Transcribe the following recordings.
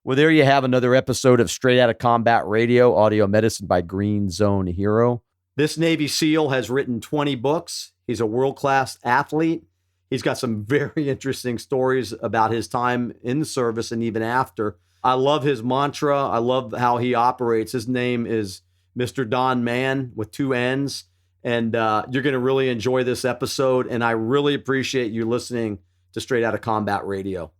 Well, there you have another episode of Straight Outta Combat Radio, audio medicine by GreenZone Hero. This Navy SEAL has written 20 books. He's a world-class athlete. He's got some very interesting stories about his time in the service and even after. I love his mantra. I love how he operates. His name is Mr. Don Mann with 2 N's. And you're going to really enjoy this episode. And I really appreciate you listening to Straight Outta Combat Radio.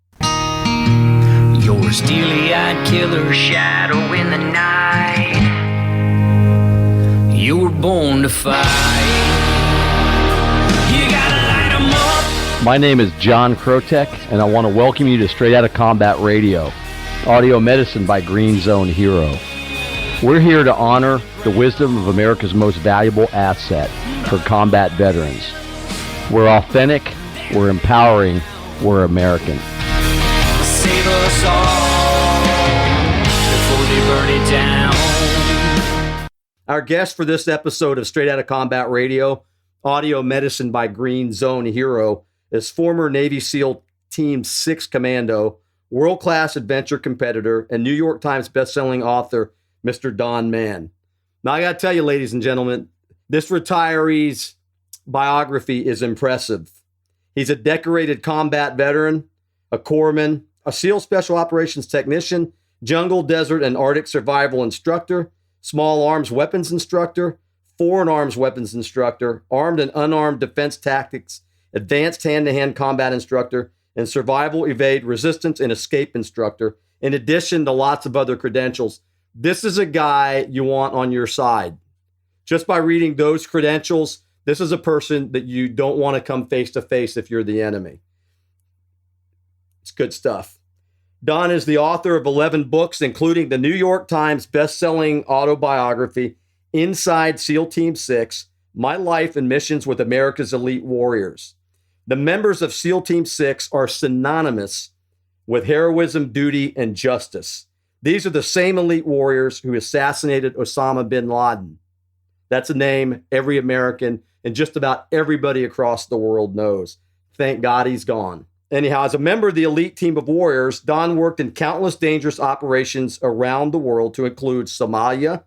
You're a steely-eyed killer shadow in the night. You were born to fight. You gotta light 'em up. My name is John Krotek, and I want to welcome you to Straight Outta Combat Radio, audio medicine by GreenZone Hero. We're here to honor the wisdom of America's most valuable asset for combat veterans. We're authentic, we're empowering, we're American. Save us all before they burn it down. Our guest for this episode of Straight Outta Combat Radio, audio medicine by GreenZone Hero, is former Navy SEAL Team 6 Commando, world-class adventure competitor, and New York Times bestselling author, Mr. Don Mann. Now, I got to tell you, ladies and gentlemen, this retiree's biography is impressive. He's a decorated combat veteran, a corpsman, a SEAL Special Operations technician, jungle, desert, and Arctic survival instructor, small arms weapons instructor, foreign arms weapons instructor, armed and unarmed defense tactics, advanced hand-to-hand combat instructor, and survival, evade, resistance, and escape instructor, in addition to lots of other credentials. This is a guy you want on your side. Just by reading those credentials, this is a person that you don't want to come face-to-face if you're the enemy. It's good stuff. Don is the author of 11 books, including the New York Times best-selling autobiography, Inside SEAL Team 6, My Life and Missions with America's Elite Warriors. The members of SEAL Team 6 are synonymous with heroism, duty, and justice. These are the same elite warriors who assassinated Osama bin Laden. That's a name every American and just about everybody across the world knows. Thank God he's gone. Anyhow, as a member of the elite team of warriors, Don worked in countless dangerous operations around the world to include Somalia,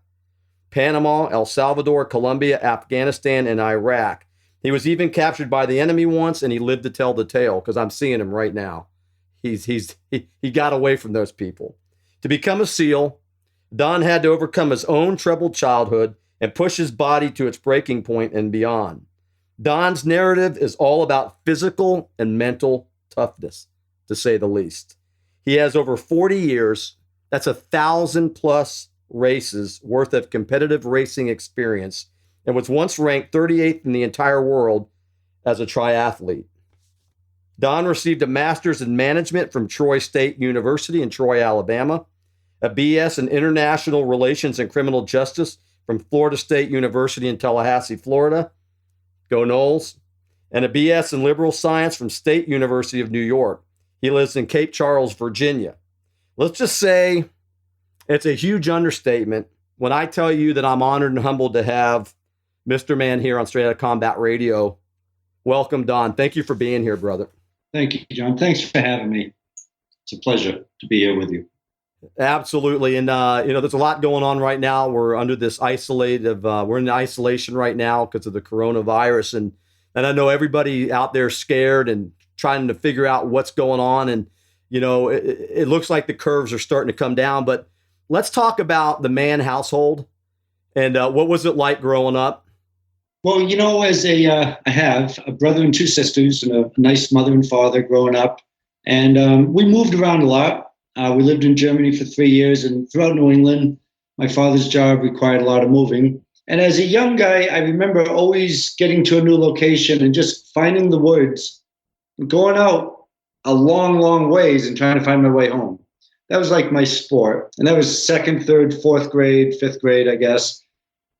Panama, El Salvador, Colombia, Afghanistan, and Iraq. He was even captured by the enemy once, and he lived to tell the tale because I'm seeing him right now. He got away from those people. To become a SEAL, Don had to overcome his own troubled childhood and push his body to its breaking point and beyond. Don's narrative is all about physical and mental toughness, to say the least. He has over 40 years, that's 1,000+ races worth of competitive racing experience, and was once ranked 38th in the entire world as a triathlete. Don received a master's in management from Troy State University in Troy, Alabama, a BS in international relations and criminal justice from Florida State University in Tallahassee, Florida. Go Noles. And a BS in liberal science from State University of New York. He lives in Cape Charles, Virginia. Let's just say it's a huge understatement when I tell you that I'm honored and humbled to have Mr. Mann here on Straight Outta Combat Radio. Welcome, Don. Thank you for being here, brother. Thank you, John. Thanks for having me. It's a pleasure to be here with you. Absolutely. And, there's a lot going on right now. We're under this we're in isolation right now because of the coronavirus. And I know everybody out there is scared and trying to figure out what's going on. And, it looks like the curves are starting to come down. But let's talk about the Mann household and what was it like growing up? Well, I have a brother and 2 sisters and a nice mother and father growing up. And we moved around a lot. We lived in Germany for 3 years, and throughout New England, my father's job required a lot of moving. And as a young guy, I remember always getting to a new location and just finding the woods, going out a long, long ways and trying to find my way home. That was like my sport. And that was 2nd, 3rd, 4th grade, 5th grade, I guess.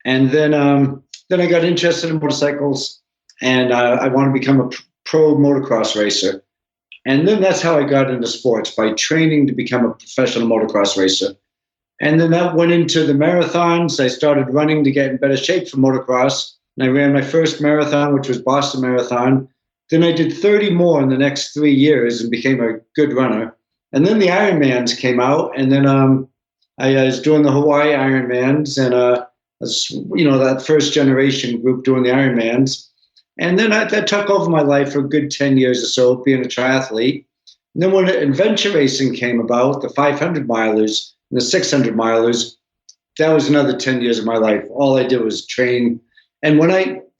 And then I got interested in motorcycles, and I wanted to become a pro motocross racer. And then that's how I got into sports, by training to become a professional motocross racer. And then that went into the marathons. I started running to get in better shape for motocross. And I ran my first marathon, which was Boston Marathon. Then I did 30 more in the next 3 years and became a good runner. And then the Ironmans came out, and then I was doing the Hawaii Ironmans, and that first generation group doing the Ironmans. And then that took over my life for a good 10 years or so, being a triathlete. And then when adventure racing came about, the 500 milers and the 600 milers, that was another 10 years of my life. All I did was train. And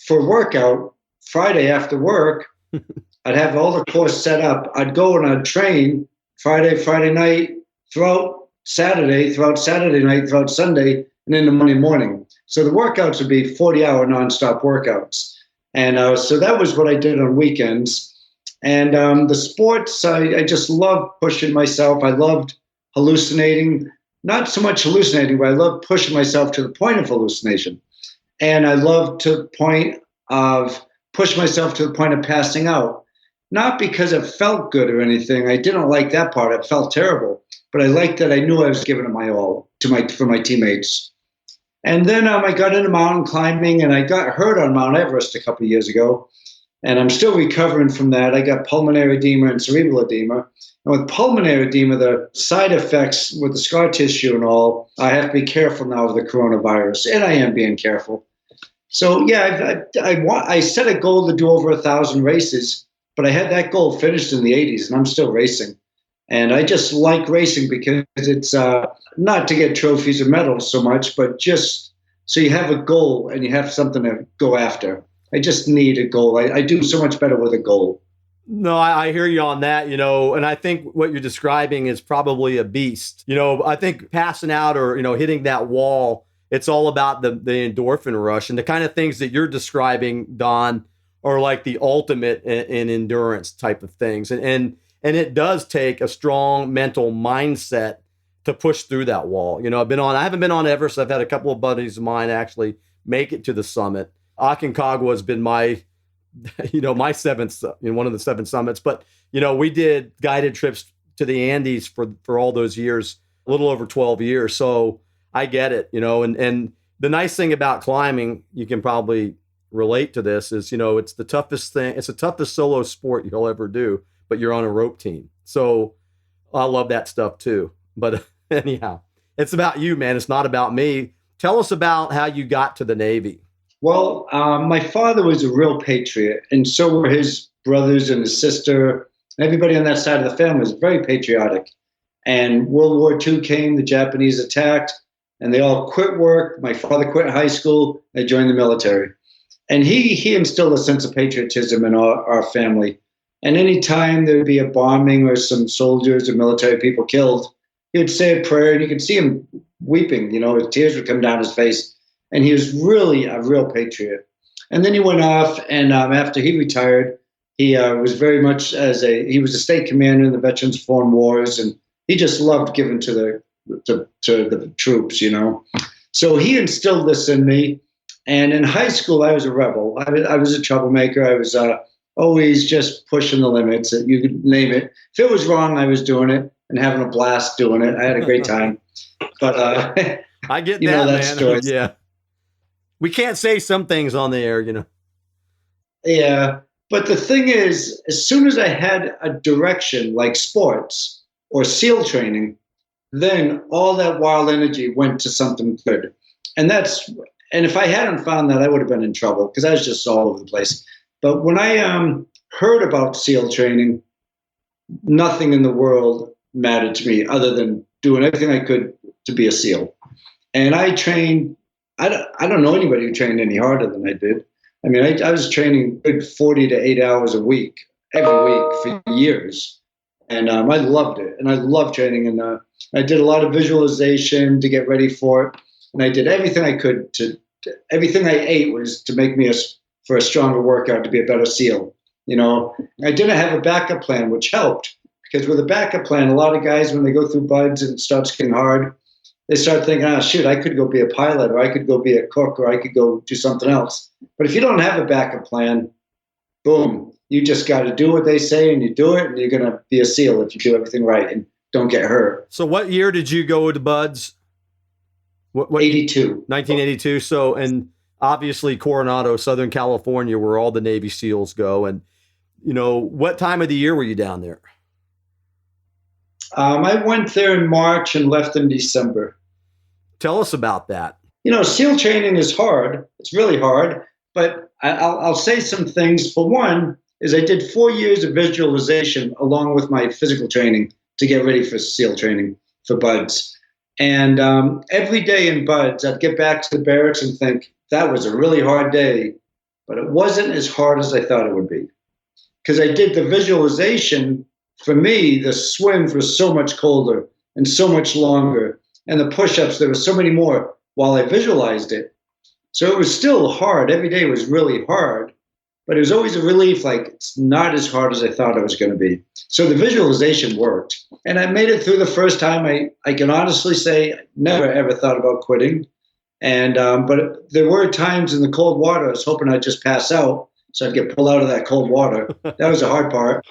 for a workout, Friday after work, I'd have all the course set up. I'd go and I'd train Friday night, throughout Saturday night, throughout Sunday, and into Monday morning. So the workouts would be 40-hour nonstop workouts. And so that was what I did on weekends. And the sports, I just loved pushing myself. I loved hallucinating, not so much hallucinating, but I loved pushing myself to the point of hallucination. And I loved push myself to the point of passing out. Not because it felt good or anything. I didn't like that part. It felt terrible. But I liked that I knew I was giving it my all for my teammates. And then I got into mountain climbing, and I got hurt on Mount Everest a couple of years ago. And I'm still recovering from that. I got pulmonary edema and cerebral edema. And with pulmonary edema, the side effects with the scar tissue and all, I have to be careful now with the coronavirus. And I am being careful. So, yeah, I set a goal to do over 1,000 races. But I had that goal finished in the 80s, and I'm still racing. And I just like racing because it's not to get trophies or medals so much, but just so you have a goal and you have something to go after. I just need a goal. I do so much better with a goal. No, I hear you on that, and I think what you're describing is probably a beast. I think passing out or, hitting that wall, it's all about the endorphin rush, and the kind of things that you're describing, Don, are like the ultimate in endurance type of things. And it does take a strong mental mindset to push through that wall. I haven't been on Everest. I've had a couple of buddies of mine actually make it to the summit. Aconcagua has been my seventh, one of the 7 summits. But, we did guided trips to the Andes for all those years, a little over 12 years. So I get it, and the nice thing about climbing, you can probably relate to this, is, it's the toughest thing. It's the toughest solo sport you'll ever do, but you're on a rope team. So I love that stuff too. But anyhow, it's about you, man. It's not about me. Tell us about how you got to the Navy. Well, my father was a real patriot, and so were his brothers and his sister. Everybody on that side of the family was very patriotic. And World War II came, the Japanese attacked, and they all quit work. My father quit high school. They joined the military. And he instilled a sense of patriotism in our family. And any time there would be a bombing or some soldiers or military people killed, he would say a prayer, and you could see him weeping. His tears would come down his face. And he was really a real patriot. And then he went off, and after he retired, he was very much he was a state commander in the Veterans of Foreign Wars, and he just loved giving to the troops. So he instilled this in me. And in high school, I was a rebel. I was a troublemaker. I was always just pushing the limits. You could name it. If it was wrong, I was doing it and having a blast doing it. I had a great time. But I get that, man. Story. Yeah. We can't say some things on the air, Yeah. But the thing is, as soon as I had a direction like sports or SEAL training, then all that wild energy went to something good. And if I hadn't found that, I would have been in trouble because I was just all over the place. But when I heard about SEAL training, nothing in the world mattered to me other than doing everything I could to be a SEAL. And I trained, I don't know anybody who trained any harder than I did. I mean, I was training good 40 to 8 hours a week, every week for years. And I loved it. And I loved training. And I did a lot of visualization to get ready for it. And I did everything I could everything I ate was to make me for a stronger workout, to be a better SEAL. I didn't have a backup plan, which helped, because with a backup plan, a lot of guys, when they go through buds and it starts getting hard, they start thinking, shoot, I could go be a pilot, or I could go be a cook, or I could go do something else. But if you don't have a backup plan, boom, you just got to do what they say, and you do it, and you're going to be a SEAL if you do everything right and don't get hurt. So what year did you go to buds? What 82. 1982. So, and obviously Coronado, Southern California, where all the Navy SEALs go. And, what time of the year were you down there? I went there in March and left in December. Tell us about that. SEAL training is hard. It's really hard. But I'll say some things. For one, is I did 4 years of visualization along with my physical training to get ready for SEAL training for BUDS. And every day in BUDS, I'd get back to the barracks and think, that was a really hard day, but it wasn't as hard as I thought it would be. Because I did the visualization. For me, the swims were so much colder and so much longer. And the push-ups, there were so many more while I visualized it. So it was still hard. Every day was really hard, but it was always a relief, like it's not as hard as I thought it was going to be. So the visualization worked. And I made it through the first time. I can honestly say I never, ever thought about quitting. And but there were times in the cold water, I was hoping I'd just pass out. So I'd get pulled out of that cold water. That was the hard part.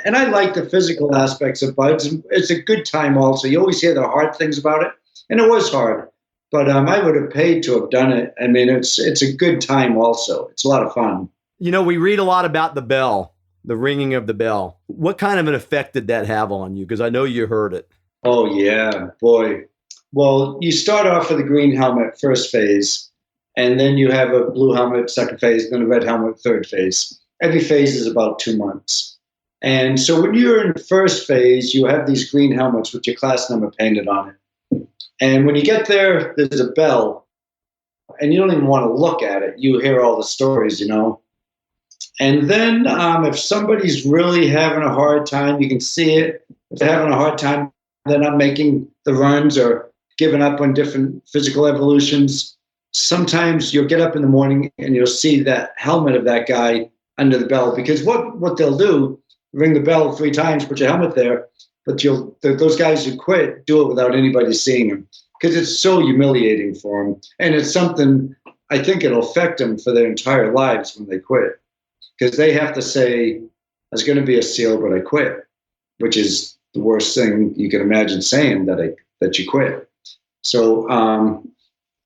And I like the physical aspects of BUDS. It's a good time also. You always hear the hard things about it. And it was hard. But I would have paid to have done it. I mean, it's a good time also. It's a lot of fun. We read a lot about the bell, the ringing of the bell. What kind of an effect did that have on you? Because I know you heard it. Oh, yeah, boy. Well, you start off with a green helmet, first phase, and then you have a blue helmet, second phase, then a red helmet, third phase. Every phase is about 2 months. And so when you're in first phase, you have these green helmets with your class number painted on it. And when you get there, there's a bell, and you don't even want to look at it. You hear all the stories, And then if somebody's really having a hard time, you can see it. If they're having a hard time, they're not making the runs or giving up on different physical evolutions. Sometimes you'll get up in the morning and you'll see that helmet of that guy under the bell. Because what they'll do, ring the bell 3 times, put your helmet there, but those guys who quit do it without anybody seeing them because it's so humiliating for them. And it's something, I think it'll affect them for their entire lives when they quit. Because they have to say, I was going to be a SEAL, but I quit, which is the worst thing you can imagine saying, that you quit. So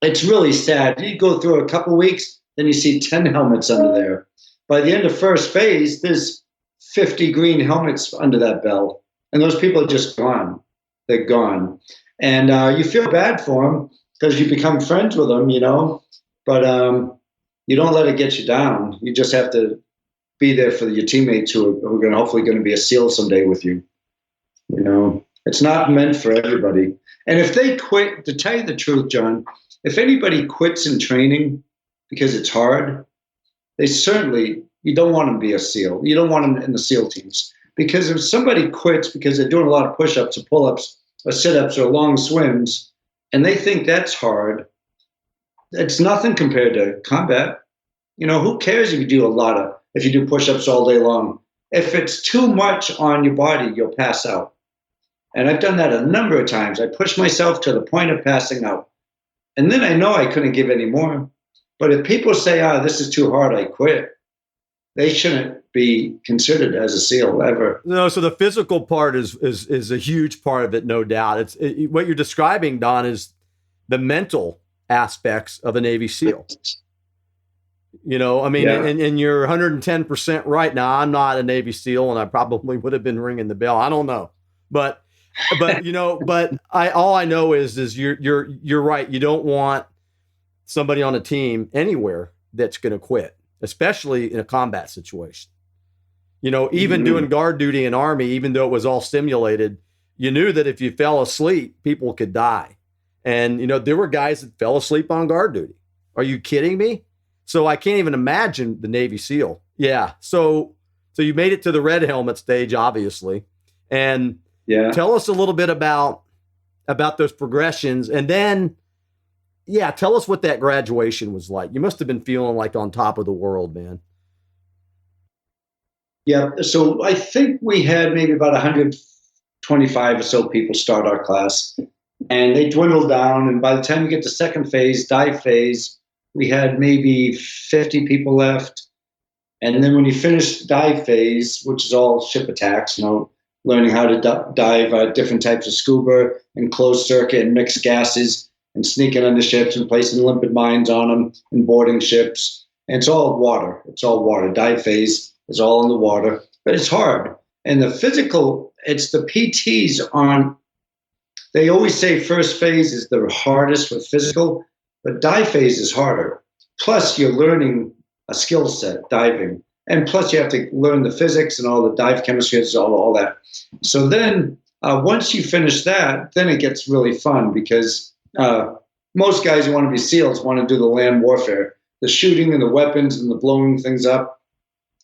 it's really sad. You go through a couple weeks, then you see 10 helmets under there. By the end of first phase, there's 50 green helmets under that bell. And those people are just gone. They're gone. And you feel bad for them because you become friends with them, but you don't let it get you down. You just have to be there for your teammates who are hopefully going to be a SEAL someday with you. It's not meant for everybody. And if they quit, to tell you the truth, John, if anybody quits in training because it's hard, you don't want them to be a SEAL. You don't want them in the SEAL teams. Because if somebody quits because they're doing a lot of push-ups or pull-ups or sit-ups or long swims, and they think that's hard, it's nothing compared to combat. Who cares if you do push-ups all day long? If it's too much on your body, you'll pass out. And I've done that a number of times. I pushed myself to the point of passing out. And then I know I couldn't give any more. But if people say, this is too hard, I quit, they shouldn't be considered as a SEAL ever. No, so the physical part is a huge part of it, no doubt. What you're describing, Don, is the mental aspects of a Navy SEAL. And you're 110% right. Now, I'm not a Navy SEAL, and I probably would have been ringing the bell. I don't know, but all I know is you're right. You don't want somebody on a team anywhere that's going to quit, especially in a combat situation. Even doing guard duty in Army, even though it was all simulated, you knew that if you fell asleep, people could die. And, there were guys that fell asleep on guard duty. Are you kidding me? So I can't even imagine the Navy SEAL. Yeah. So you made it to the red helmet stage, obviously. And tell us a little bit about those progressions. And then, tell us what that graduation was like. You must have been feeling like on top of the world, man. Yeah. So I think we had maybe about 125 or so people start our class, and they dwindled down. And by the time you get to second phase, dive phase, we had maybe 50 people left. And then when you finish dive phase, which is all ship attacks, learning how to dive different types of scuba and closed circuit and mixed gases and sneaking under ships and placing limpid mines on them and boarding ships. And it's all water. Dive phase is all in the water, but it's hard. And the physical it's the PTs on. They always say first phase is the hardest with physical, but dive phase is harder. Plus, you're learning a skill set, diving. And plus, you have to learn the physics and all the dive chemistry, all that. So then, once you finish that, then it gets really fun because most guys who want to be SEALs want to do the land warfare, the shooting and the weapons and the blowing things up.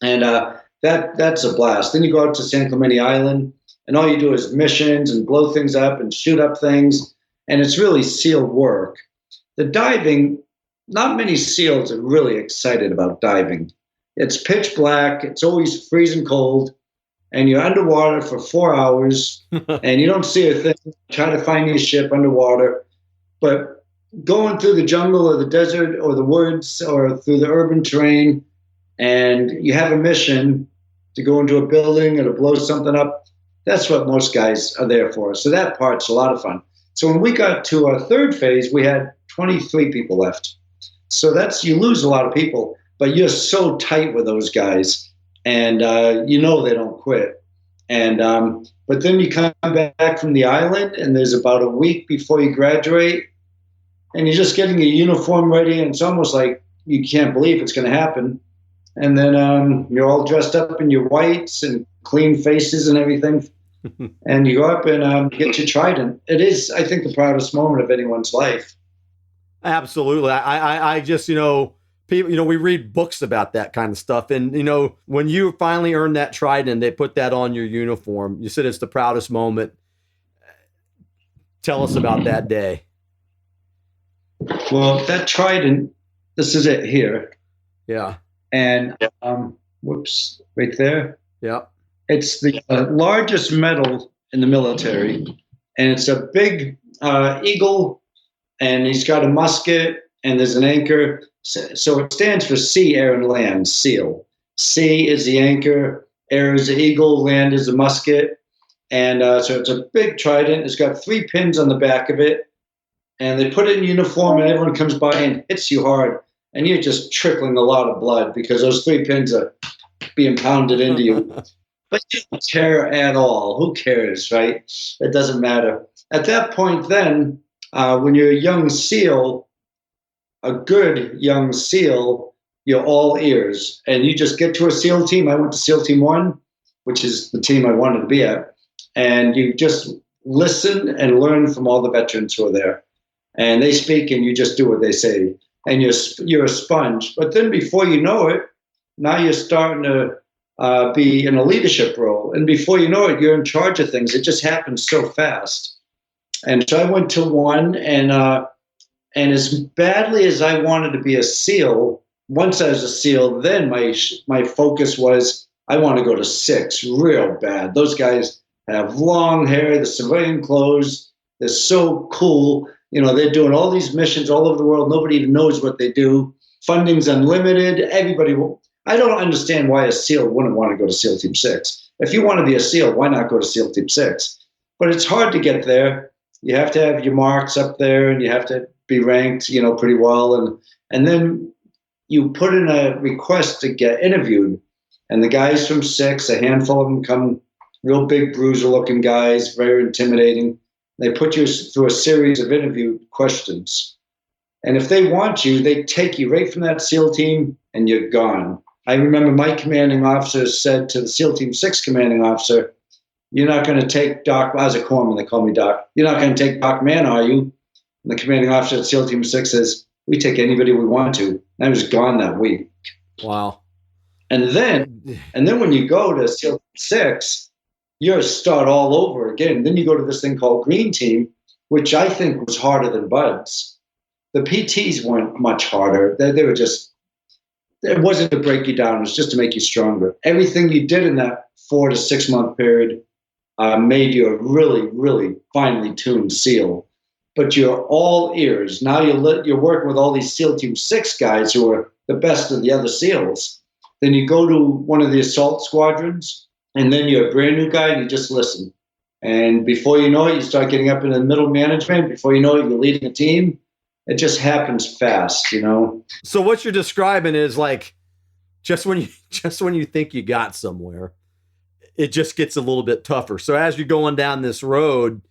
And that's a blast. Then you go out to San Clemente Island, and all you do is missions and blow things up and shoot up things. And it's really SEAL work. The diving, not many SEALs are really excited about diving. It's pitch black. It's always freezing cold. And you're underwater for 4 hours and you don't see a thing. Try to find your ship underwater. But going through the jungle or the desert or the woods or through the urban terrain, and you have a mission to go into a building or to blow something up, that's what most guys are there for. So that part's a lot of fun. So when we got to our third phase, we had 23 people left. So you lose a lot of people, but you're so tight with those guys, and they don't quit. And but then you come back from the island, and there's about a week before you graduate, and you're just getting your uniform ready, and it's almost like you can't believe it's going to happen. And then you're all dressed up in your whites and clean faces and everything. And you go up and get your trident. It is, I think, the proudest moment of anyone's life. Absolutely. I just, people, we read books about that kind of stuff. And, when you finally earn that trident, they put that on your uniform. You said it's the proudest moment. Tell us about that day. Well, that trident, this is it here. Yeah. And, whoops, right there. Yeah. It's the largest medal in the military, and it's a big eagle, and he's got a musket, and there's an anchor. So it stands for sea, air, and land, SEAL. Sea is the anchor, air is the eagle, land is the musket. And so it's a big trident. It's got 3 pins on the back of it, and they put it in uniform, and everyone comes by and hits you hard, and you're just trickling a lot of blood because those 3 pins are being pounded into you. But you don't care at all. Who cares, right? It doesn't matter. At that point then, when you're a young SEAL, a good young SEAL, you're all ears. And you just get to a SEAL team. I went to SEAL Team 1, which is the team I wanted to be at. And you just listen and learn from all the veterans who are there. And they speak and you just do what they say. And you're a sponge. But then before you know it, now you're starting to be in a leadership role. And before you know it, you're in charge of things. It just happens so fast. And so I went to 1, and as badly as I wanted to be a SEAL, once I was a SEAL, then my focus was I want to go to 6 real bad. Those guys have long hair, the civilian clothes. They're so cool. They're doing all these missions all over the world. Nobody even knows what they do. Funding's unlimited. Everybody will. I don't understand why a SEAL wouldn't want to go to SEAL Team 6. If you want to be a SEAL, why not go to SEAL Team 6? But it's hard to get there. You have to have your marks up there, and you have to be ranked, pretty well. And then you put in a request to get interviewed. And the guys from 6, a handful of them come, real big bruiser-looking guys, very intimidating. They put you through a series of interview questions. And if they want you, they take you right from that SEAL team, and you're gone. I remember my commanding officer said to the SEAL Team 6 commanding officer, "You're not going to take Doc," I was a corpsman, they call me Doc. "You're not going to take Doc Mann, are you?" And the commanding officer at SEAL Team 6 says, "We take anybody we want to." And I was gone that week. Wow. And then when you go to SEAL Team 6, you start all over again. Then you go to this thing called Green Team, which I think was harder than BUD/S. The PTs weren't much harder. They were just, it wasn't to break you down. It was just to make you stronger. Everything you did in that 4 to 6 month period made you a really, really finely tuned SEAL. But you're all ears. Now you're working with all these SEAL Team 6 guys who are the best of the other SEALs. Then you go to one of the assault squadrons, and then you're a brand new guy, and you just listen. And before you know it, you start getting up in the middle management. Before you know it, you're leading a team. It just happens fast, So what you're describing is like just when you think you got somewhere, it just gets a little bit tougher. So as you're going down this road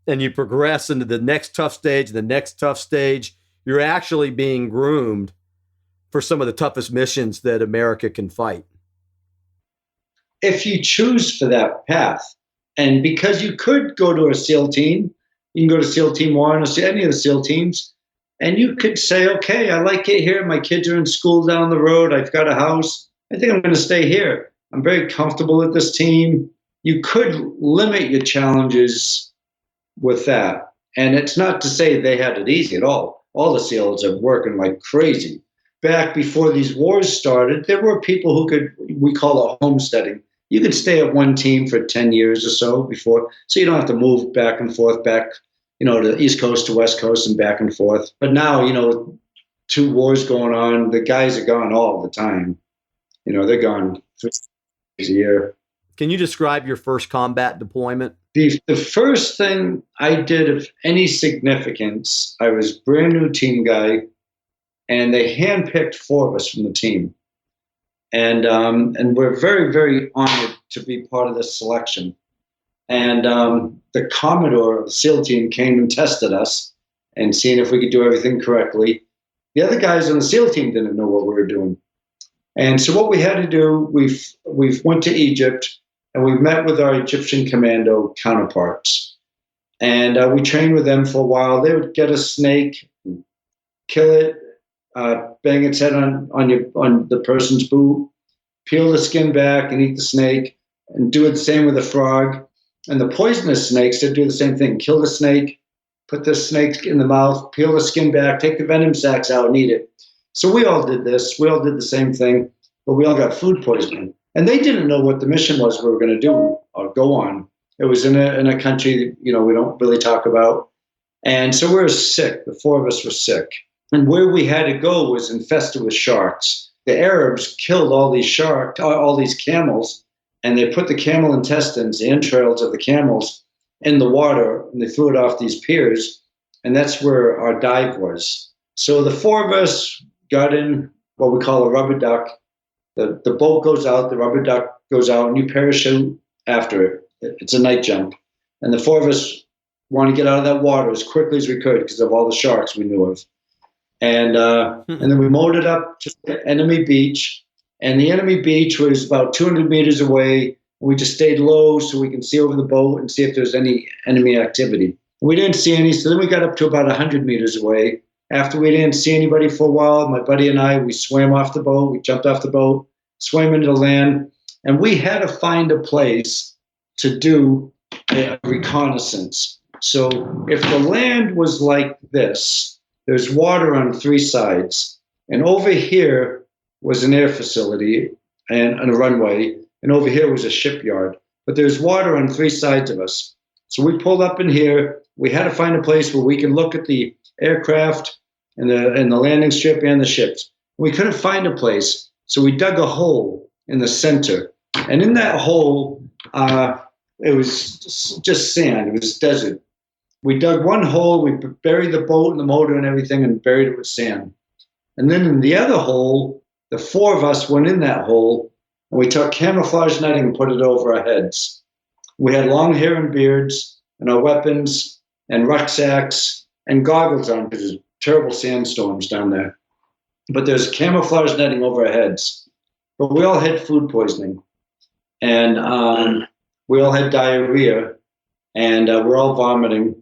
and you progress into the next tough stage, the next tough stage, you're actually being groomed for some of the toughest missions that America can fight. If you choose for that path, and because you could go to a SEAL team, you can go to SEAL Team 1 or any of the SEAL teams, and you could say, okay, I like it here. My kids are in school down the road. I've got a house. I think I'm going to stay here. I'm very comfortable with this team. You could limit your challenges with that. And it's not to say they had it easy at all. All the SEALs are working like crazy. Back before these wars started, there were people who could, we call it homesteading. You could stay at one team for 10 years or so before, so you don't have to move back and forth, back, to East Coast to West Coast and back and forth. But now, 2 wars going on, the guys are gone all the time. They're gone 3 years a year. Can you describe your first combat deployment? The first thing I did of any significance, I was brand new team guy, and they handpicked 4 of us from the team. And we're very, very honored to be part of this selection. And the Commodore of the SEAL team came and tested us and seeing if we could do everything correctly. The other guys on the SEAL team didn't know what we were doing. And so what we had to do, we went to Egypt and we met with our Egyptian Commando counterparts. And we trained with them for a while. They would get a snake, kill it, bang its head on the person's boot, peel the skin back and eat the snake, and do it the same with a frog. And the poisonous snakes, they do the same thing. Kill the snake, put the snake in the mouth, peel the skin back, take the venom sacs out and eat it. So we all did this. We all did the same thing, but we all got food poisoning. And they didn't know what the mission was we were going to do or go on. It was in a country, we don't really talk about. And so we were sick. The 4 of us were sick. And where we had to go was infested with sharks. The Arabs killed all these camels, and they put the camel intestines, the entrails of the camels, in the water, and they threw it off these piers, and that's where our dive was. So the 4 of us got in what we call a rubber duck. The boat goes out, the rubber duck goes out, and you parachute after it. It's a night jump. And the 4 of us want to get out of that water as quickly as we could because of all the sharks we knew of. And then we motored up to the enemy beach, and the enemy beach was about 200 meters away. We just stayed low so we can see over the boat and see if there's any enemy activity. We didn't see any, so then we got up to about 100 meters away. After we didn't see anybody for a while, my buddy and I, we swam off the boat, we jumped off the boat, swam into the land, and we had to find a place to do a reconnaissance. So if the land was like this, there's water on 3 sides, and over here was an air facility and a runway, and over here was a shipyard. But there's water on 3 sides of us. So we pulled up in here. We had to find a place where we can look at the aircraft and the landing strip and the ships. We couldn't find a place, so we dug a hole in the center. And in that hole, it was just sand. It was desert. We dug one hole, we buried the boat and the motor and everything and buried it with sand. And then in the other hole, the 4 of us went in that hole, and we took camouflage netting and put it over our heads. We had long hair and beards and our weapons and rucksacks and goggles on because there's terrible sandstorms down there. But there's camouflage netting over our heads. But we all had food poisoning, and we all had diarrhea, and we're all vomiting,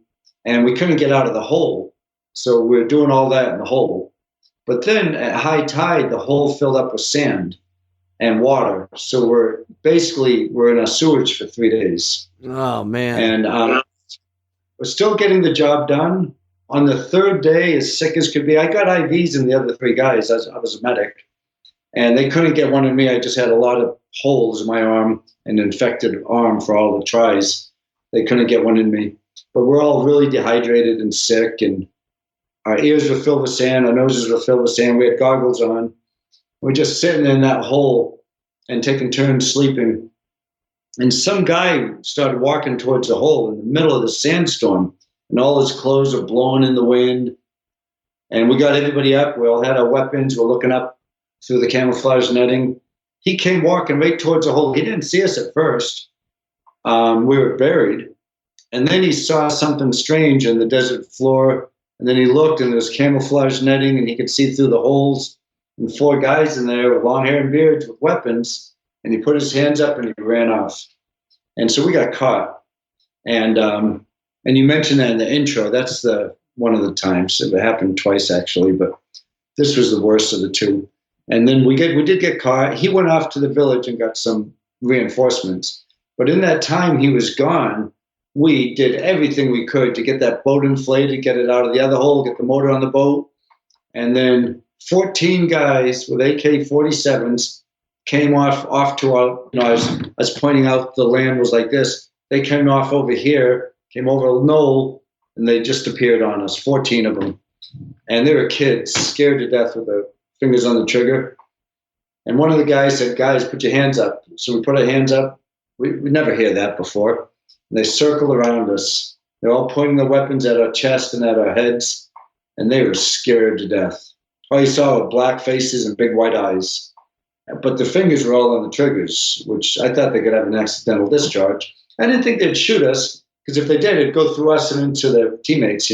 and we couldn't get out of the hole. So we were doing all that in the hole. But then at high tide, the hole filled up with sand and water. So we're in a sewage for 3 days. Oh, man. And we're still getting the job done. On the 3rd day, as sick as could be, I got IVs in the other 3 guys. I was a medic. And they couldn't get one in me. I just had a lot of holes in my arm, an infected arm for all the tries. They couldn't get one in me. But we're all really dehydrated and sick, and our ears were filled with sand, our noses were filled with sand. We had goggles on. We're just sitting in that hole and taking turns sleeping. And some guy started walking towards the hole in the middle of the sandstorm, and all his clothes are blowing in the wind. And we got everybody up. We all had our weapons. We're looking up through the camouflage netting. he came walking right towards the hole. He didn't see us at first. We were buried. And then he saw something strange in the desert floor. And then he looked, and there was camouflage netting, and he could see through the holes. And 4 guys in there with long hair and beards with weapons. And he put his hands up and he ran off. And so we got caught. And you mentioned that in the intro. That's one of the times. It happened twice, actually, but this was the worst of the 2. And then we did get caught. He went off to the village and got some reinforcements. But in that time he was gone, we did everything we could to get that boat inflated, get it out of the other hole, get the motor on the boat. And then 14 guys with AK-47s came off to our, I was pointing out the land was like this. They came off over here, came over a knoll, and they just appeared on us, 14 of them. And they were kids, scared to death with their fingers on the trigger. And one of the guys said, guys, put your hands up. So we put our hands up. We never hear that before. And they circled around us. They're all pointing their weapons at our chest and at our heads. And they were scared to death. All you saw were black faces and big white eyes. But the fingers were all on the triggers, which I thought they could have an accidental discharge. I didn't think they'd shoot us, because if they did, it'd go through us and into their teammates,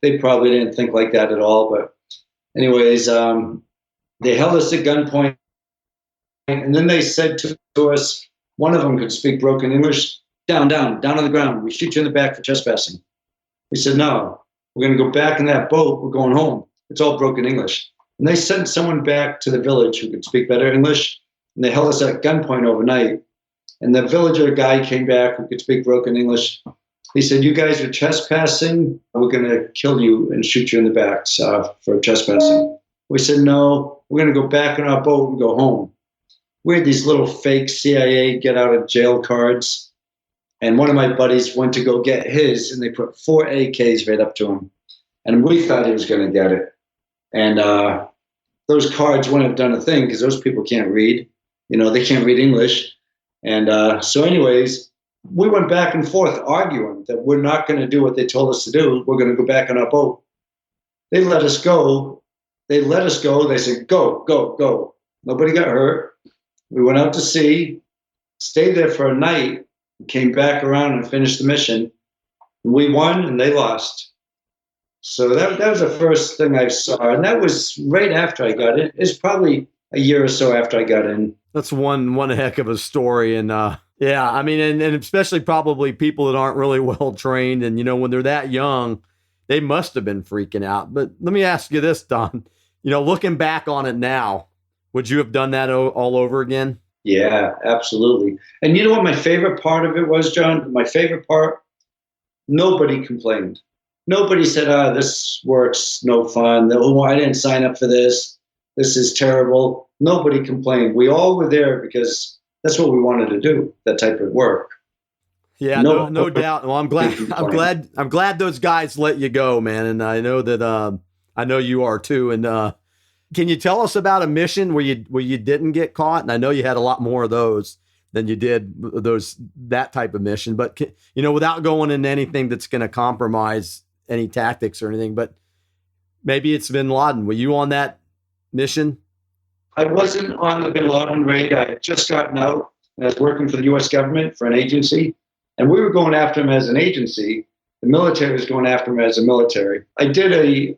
They probably didn't think like that at all. But anyways, they held us at gunpoint. And then they said to us, one of them could speak broken English, down on the ground. We shoot you in the back for trespassing. We said, no, we're going to go back in that boat. We're going home. It's all broken English. And they sent someone back to the village who could speak better English, and they held us at gunpoint overnight. And the villager guy came back who could speak broken English. He said, you guys are trespassing. We're going to kill you and shoot you in the back for trespassing. We said, no, we're going to go back in our boat and go home. We had these little fake CIA get out of jail cards. And one of my buddies went to go get his, and they put 4 AKs right up to him. And we thought he was going to get it. And those cards wouldn't have done a thing, because those people can't read. They can't read English. And so anyways, we went back and forth arguing that we're not going to do what they told us to do. We're going to go back on our boat. They let us go. They said, go, go, go. Nobody got hurt. We went out to sea, stayed there for a night, came back around and finished the mission. We won and they lost. So that was the first thing I saw. And that was right after I got in. It's probably a year or so after I got in. That's one heck of a story. And yeah, I mean, and especially probably people that aren't really well trained. And, when they're that young, they must have been freaking out. But let me ask you this, Don, looking back on it now, would you have done that all over again? Yeah, absolutely. And you know what my favorite part of it was, John? My favorite part, nobody complained. Nobody said, this works, no fun. I didn't sign up for this. This is terrible. Nobody complained. We all were there because that's what we wanted to do, that type of work. Yeah, no doubt. Well, I'm glad those guys let you go, man. And I know that I know you are too. And can you tell us about a mission where you didn't get caught? And I know you had a lot more of those than you did that type of mission. But without going into anything that's going to compromise any tactics or anything, but maybe it's bin Laden. Were you on that mission? I wasn't on the bin Laden raid. I had just gotten out. I was working for the U.S. government for an agency, and we were going after him as an agency. The military was going after him as a military. I did a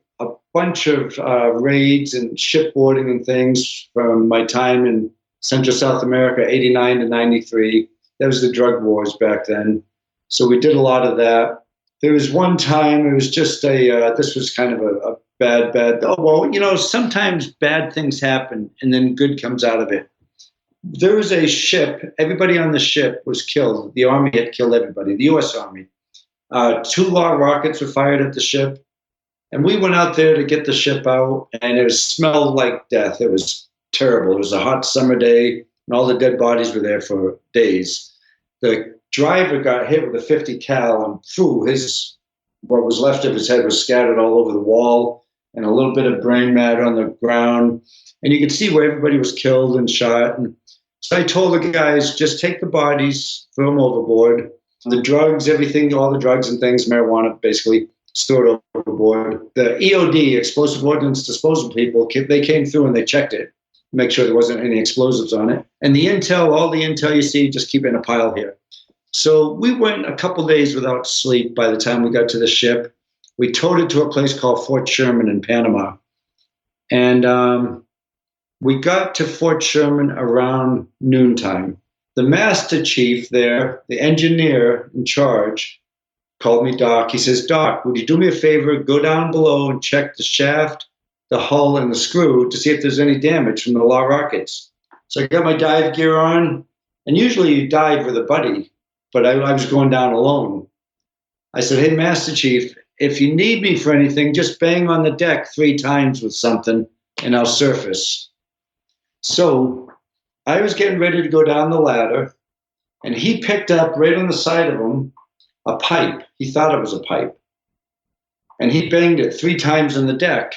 bunch of raids and shipboarding and things from my time in Central South America, 89 to 93. That was the drug wars back then. So we did a lot of that. There was one time, it was just this was kind of a bad, sometimes bad things happen and then good comes out of it. There was a ship, everybody on the ship was killed. The Army had killed everybody, the U.S. Army. 2 log rockets were fired at the ship. And we went out there to get the ship out, and it smelled like death. It was terrible. It was a hot summer day, and all the dead bodies were there for days. The driver got hit with a 50 cal, and what was left of his head was scattered all over the wall, and a little bit of brain matter on the ground. And you could see where everybody was killed and shot. And so I told the guys, just take the bodies, throw them overboard. The drugs, everything, all the drugs and things, marijuana, basically, stored overboard. The EOD, Explosive Ordnance Disposal people, they came through and they checked it. make sure there wasn't any explosives on it. And the intel, all the intel you see, just keep it in a pile here. So we went a couple days without sleep by the time we got to the ship. We towed it to a place called Fort Sherman in Panama. And we got to Fort Sherman around noontime. The master chief there, the engineer in charge, called me Doc. He says, Doc, would you do me a favor? Go down below and check the shaft, the hull, and the screw to see if there's any damage from the law rockets. So I got my dive gear on, and usually you dive with a buddy, but I was going down alone. I said, hey, Master Chief, if you need me for anything, just bang on the deck 3 times with something, and I'll surface. So I was getting ready to go down the ladder, and he picked up right on the side of him a pipe. He thought it was a pipe. And he banged it 3 times on the deck.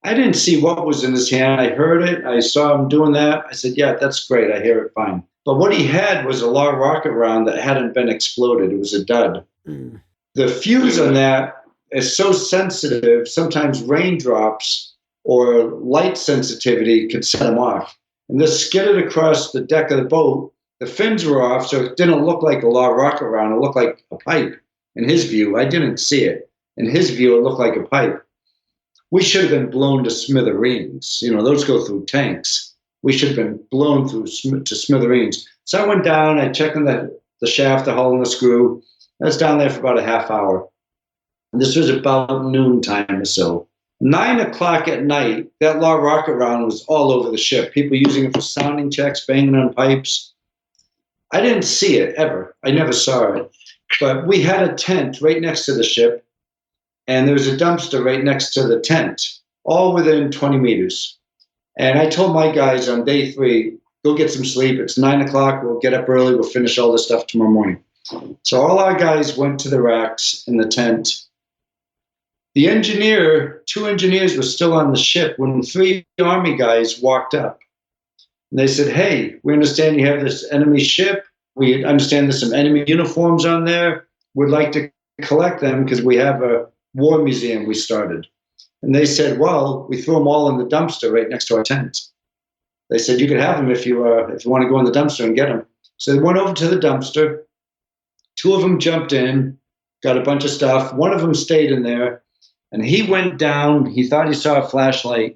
I didn't see what was in his hand. I heard it. I saw him doing that. I said, yeah, that's great. I hear it fine. But what he had was a large rocket round that hadn't been exploded. It was a dud. Mm. The fuse on that is so sensitive, sometimes raindrops or light sensitivity could set him off. And this skidded across the deck of the boat. The fins were off, so it didn't look like a large rocket round. It looked like a pipe in his view. I didn't see it. In his view, it looked like a pipe. We should have been blown to smithereens. You know, those go through tanks. We should have been blown through to smithereens. So I went down, I checked on the shaft, the hull, and the screw. I was down there for about a half hour. And this was about noontime or so. 9 o'clock at night, that large rocket round was all over the ship. People using it for sounding checks, banging on pipes. I didn't see it ever. I never saw it. But we had a tent right next to the ship, and there was a dumpster right next to the tent, all within 20 meters. And I told my guys on day 3, go get some sleep. It's 9 o'clock. We'll get up early. We'll finish all this stuff tomorrow morning. So all our guys went to the racks in the tent. The engineer, 2 engineers were still on the ship when 3 Army guys walked up. And they said, hey, we understand you have this enemy ship. We understand there's some enemy uniforms on there. We'd like to collect them because we have a war museum we started. And they said, well, we threw them all in the dumpster right next to our tent. They said, you could have them if you want to go in the dumpster and get them. So they went over to the dumpster. 2 of them jumped in, got a bunch of stuff. 1 of them stayed in there. And he went down. He thought he saw a flashlight.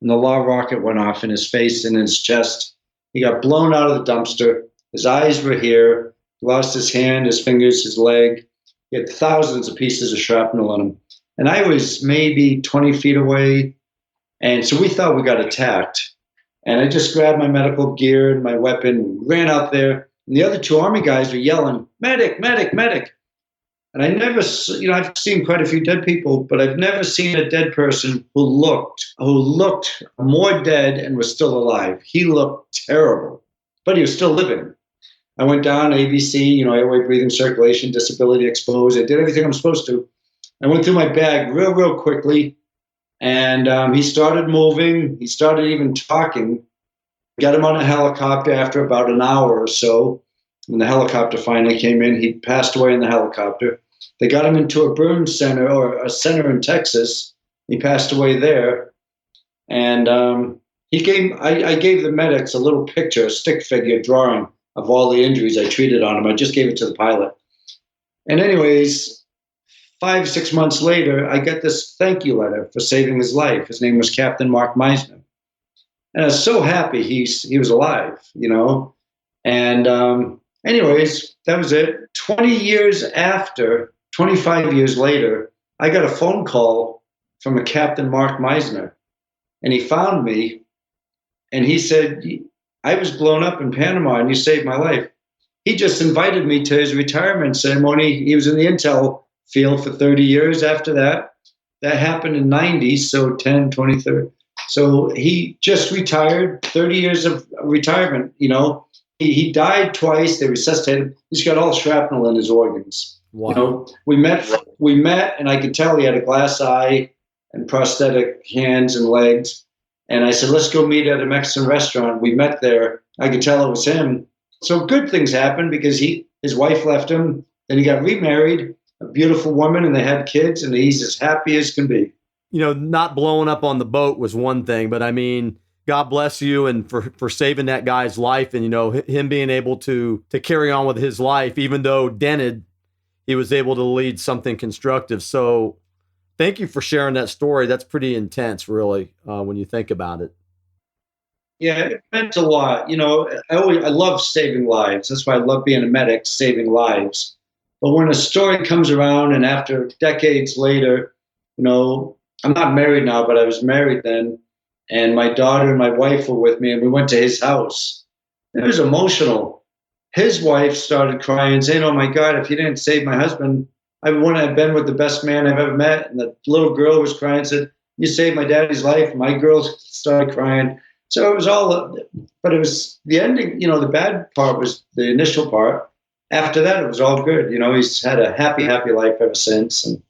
And the law rocket went off in his face and his chest. He got blown out of the dumpster. His eyes were here. He lost his hand, his fingers, his leg. He had thousands of pieces of shrapnel on him. And I was maybe 20 feet away. And so we thought we got attacked. And I just grabbed my medical gear and my weapon, ran out there. And the other 2 Army guys were yelling, medic, medic, medic. And I never, I've seen quite a few dead people, but I've never seen a dead person who looked more dead and was still alive. He looked terrible, but he was still living. I went down ABC, airway, breathing, circulation, disability, exposed. I did everything I'm supposed to. I went through my bag real quickly, and he started moving. He started even talking. Got him on a helicopter after about an hour or so. When the helicopter finally came in, he passed away in the helicopter. They got him into a burn center or a center in Texas. He passed away there. And I gave the medics a little picture, a stick figure drawing of all the injuries I treated on him. I just gave it to the pilot. And anyways, 5-6 months later, I got this thank you letter for saving his life. His name was Captain Mark Meisner. And I was so happy he was alive, And anyways, that was it. 25 years later, I got a phone call from a Captain Mark Meisner. And he found me, and he said, I was blown up in Panama, and you saved my life. He just invited me to his retirement ceremony. He was in the intel field for 30 years after that. That happened in 90, so 10, 20, 30. So he just retired, 30 years of retirement, He died twice. They resuscitated. He's got all shrapnel in his organs. Wow. We met, and I could tell he had a glass eye and prosthetic hands and legs. And I said, let's go meet at a Mexican restaurant. We met there. I could tell it was him. So good things happened because his wife left him. Then he got remarried, a beautiful woman, and they had kids, and he's as happy as can be. Not blowing up on the boat was one thing, but I mean, God bless you and for saving that guy's life, and him being able to carry on with his life, even though dented, he was able to lead something constructive. So thank you for sharing that story. That's pretty intense, really, when you think about it. Yeah, it meant a lot. I love saving lives. That's why I love being a medic, saving lives. But when a story comes around, and after decades later, I'm not married now, but I was married then, and my daughter and my wife were with me, and we went to his house. It was emotional. His wife started crying, saying, "Oh my God, if you didn't save my husband, I wouldn't have been with the best man I've ever met." And the little girl was crying, said, "You saved my daddy's life." And my girl started crying. So it was all, but it was the ending. The bad part was the initial part. After that, it was all good. He's had a happy life ever since. And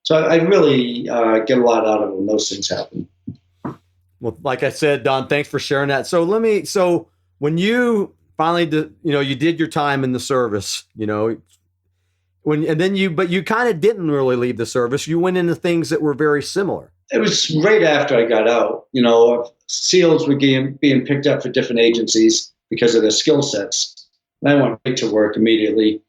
so I really get a lot out of it when those things happen. Well, like I said, Don, thanks for sharing that. So when you finally you did your time in the service, but you kind of didn't really leave the service. You went into things that were very similar. It was right after I got out. SEALs were being picked up for different agencies because of their skill sets. And I went right to work immediately.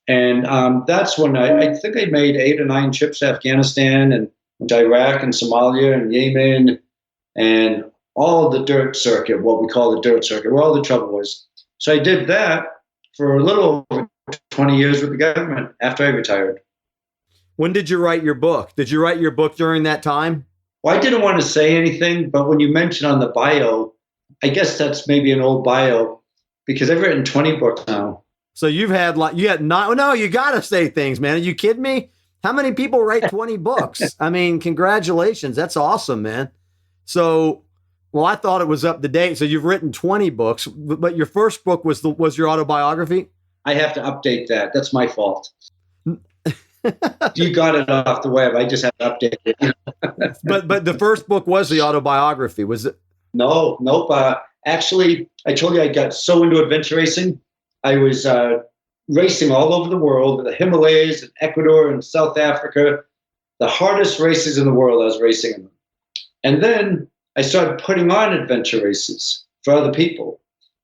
And that's when I think I made 8 or 9 trips to Afghanistan and went to Iraq and Somalia and Yemen and all the dirt circuit, what we call the dirt circuit, where all the trouble was. So I did that for a little over 20 years with the government after I retired. When did you write your book? Did you write your book during that time? Well, I didn't want to say anything, but when you mentioned on the bio, I guess that's maybe an old bio because I've written 20 books now. So you had no, you got to say things, man. Are you kidding me? How many people write 20 books? I mean, congratulations. That's awesome, man. So, well, I thought it was up to date. So you've written 20 books, but your first book was your autobiography? I have to update that. That's my fault. You got it off the web. I just have to update it. But the first book was the autobiography, was it? No, nope. Actually, I told you I got so into adventure racing. I was racing all over the world, the Himalayas and Ecuador and South Africa, the hardest races in the world. I was racing in them. And then I started putting on adventure races for other people.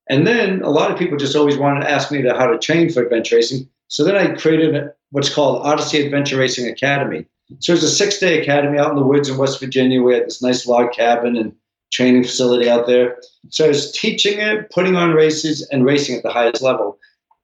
And then a lot of people just always wanted to ask me how to train for adventure racing. So then I created what's called Odyssey Adventure Racing Academy. So it was a 6-day academy out in the woods in West Virginia. We had this nice log cabin and training facility out there. So I was teaching it, putting on races, and racing at the highest level.